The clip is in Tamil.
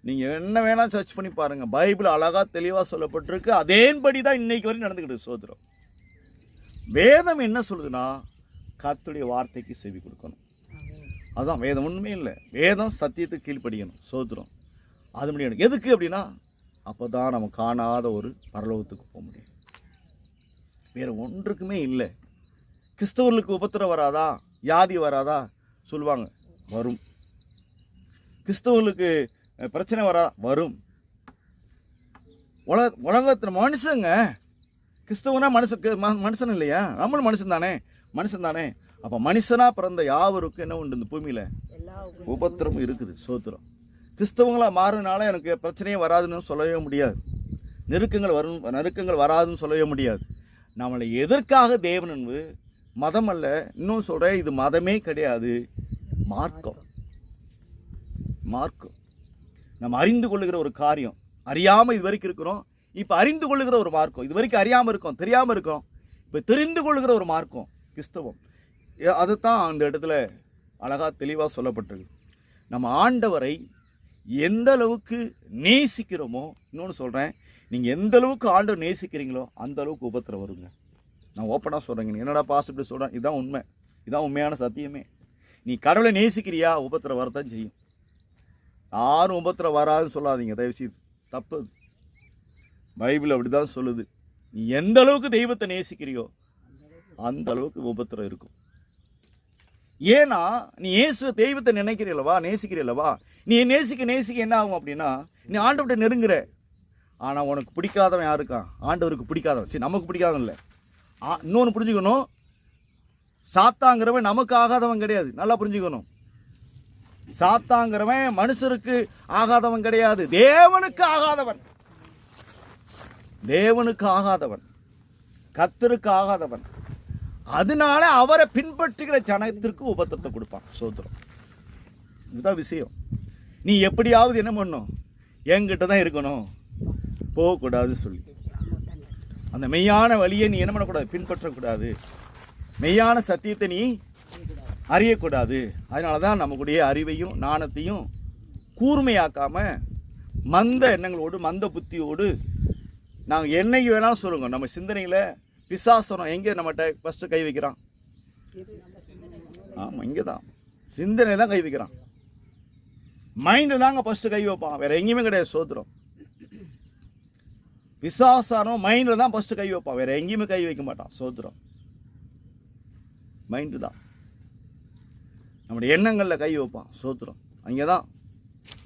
நீங்கள் என்ன வேணால் சர்ச் பண்ணி பாருங்கள், பைபிள் அழகாக தெளிவாக சொல்லப்பட்டிருக்கு. அதேபடி தான் இன்னைக்கு வரையும் நடந்துக்கிட்டு சோதரம். வேதம் என்ன சொல்லுதுன்னா, கர்த்தருடைய வார்த்தைக்கு செவி கொடுக்கணும். அதுதான் வேதம். ஒன்றுமே இல்லை, வேதம் சத்தியத்துக்கு கீழ்ப்படியணும். சோதரம் அது முடியணும். எதுக்கு அப்படின்னா, அப்போ தான் நம்ம காணாத ஒரு பரலோகத்துக்கு போக முடியும். வேறு ஒன்றுக்குமே இல்லை. கிறிஸ்தவர்களுக்கு உபத்திரம் வராதா, வியாதி வராதா சொல்லுவாங்க, வரும். கிறிஸ்தவர்களுக்கு பிரச்சனை வரும். உலகத்தில் மனுஷங்க, கிறிஸ்தவனா மனுஷன் இல்லையா? நம்மளும் மனுஷன் தானே. அப்போ மனுஷனாக பிறந்த யாவருக்கும் என்ன உண்டு இந்த பூமியில்? உபத்திரமும் இருக்குது. சோத்திரம். கிறிஸ்தவங்களாக மாறுனால எனக்கு பிரச்சனையே வராதுன்னு சொல்லவே முடியாது. நெருக்கங்கள் வராதுன்னு சொல்லவே முடியாது. நம்மளை எதற்காக தேவன் என்பது மதம் அல்ல. இன்னும் சொல்கிறேன், இது மதமே கிடையாது, மார்க்கம். நம்ம அறிந்து கொள்ளுகிற ஒரு காரியம். அறியாமல் இது வரைக்கும் இருக்கிறோம், இப்போ அறிந்து கொள்ளுகிற ஒரு மார்க்கம். இது வரைக்கும் அறியாமல் இருக்கோம், தெரியாமல் இருக்கிறோம், இப்போ தெரிந்து கொள்ளுகிற ஒரு மார்க்கம் கிறிஸ்தவம். அதுதான் அந்த இடத்துல அழகாக தெளிவாக சொல்லப்பட்டிருக்கு. நம்ம ஆண்டவரை எந்த அளவுக்கு நேசிக்கிறோமோ, இன்னொன்று சொல்கிறேன், நீங்கள் எந்த அளவுக்கு ஆண்டவர் நேசிக்கிறீங்களோ அந்த அளவுக்கு உபத்திரம் வருங்க. நான் ஓப்பனாக சொல்கிறேங்க. என்னடா பாசிபிள் சொல்கிறேன், இதுதான் உண்மை, இதுதான் உண்மையான சத்தியமே. நீ கடவுளை நேசிக்கிறியா, உபத்திரம் வரத்தான் செய்யும். யாரும் உபத்திரம் வராதுன்னு சொல்லாதீங்க தயவுசெய்து, தப்பு. பைபிள் அப்படி தான் சொல்லுது. நீ எந்த அளவுக்கு தெய்வத்தை நேசிக்கிறியோ அந்த அளவுக்கு உபத்திரம் இருக்கும். ஏன்னா நீ தெய்வத்தை நினைக்கிறீல்லவா, நேசிக்கிறீல்லவா, நீ நேசிக்க என்ன ஆகும் அப்படின்னா, நீ ஆண்டவர்கிட்ட நெருங்குற. ஆனால் உனக்கு பிடிக்காதவன் யாருக்கான்? ஆண்டவருக்கு பிடிக்காதவன். சரி, நமக்கு பிடிக்காதவன் இல்லை. இன்னொன்று புரிஞ்சுக்கணும், சாத்தாங்கிறவன் நமக்கு ஆகாதவன் கிடையாது. நல்லா புரிஞ்சுக்கணும். சாத்தாங்கிறவன் மனுஷருக்கு ஆகாதவன் கிடையாது, தேவனுக்கு ஆகாதவன், கர்த்தருக்கு ஆகாதவன். அதனால அவரை பின்பற்றுகிற ஜனத்திற்கு உபத்திரத்தை கொடுப்பான். சோத்திரம். இதுதான் விஷயம். நீ எப்படியாவது என்ன பண்ணணும், என்கிட்ட தான் இருக்கணும், போகக்கூடாதுன்னு சொல்லி அந்த மெய்யான வழியை நீ என்ன பண்ணக்கூடாது, பின்பற்றக்கூடாது. மெய்யான சத்தியத்தை நீ அறியக்கூடாது. அதனால தான் நம்மளுடைய அறிவையும் ஞானத்தையும் கூர்மையாக்காம மந்த எண்ணங்களோடு, மந்த புத்தியோடு நாங்கள் என்னைக்கு வேணாலும் சொல்லுங்க, நம்ம சிந்தனையில் பிசாசனம் எங்கே நம்மகிட்ட ஃபஸ்ட்டு கை வைக்கிறான்? ஆமாம், இங்கே தான் சிந்தனை தான் கை வைக்கிறான். மைண்டு தாங்க ஃபஸ்ட்டு கை வைப்பான், வேறு எங்கேயுமே கிடையாது. சோத்திரம். பிசாசானம் மைண்டில் தான் ஃபஸ்ட்டு கை வைப்பான், வேறு எங்கேயுமே கை வைக்க மாட்டான். சோத்திரம். மைண்டு தான் நம்முடைய எண்ணங்களில் கை வைப்பான். சோத்திரம். அங்கே தான்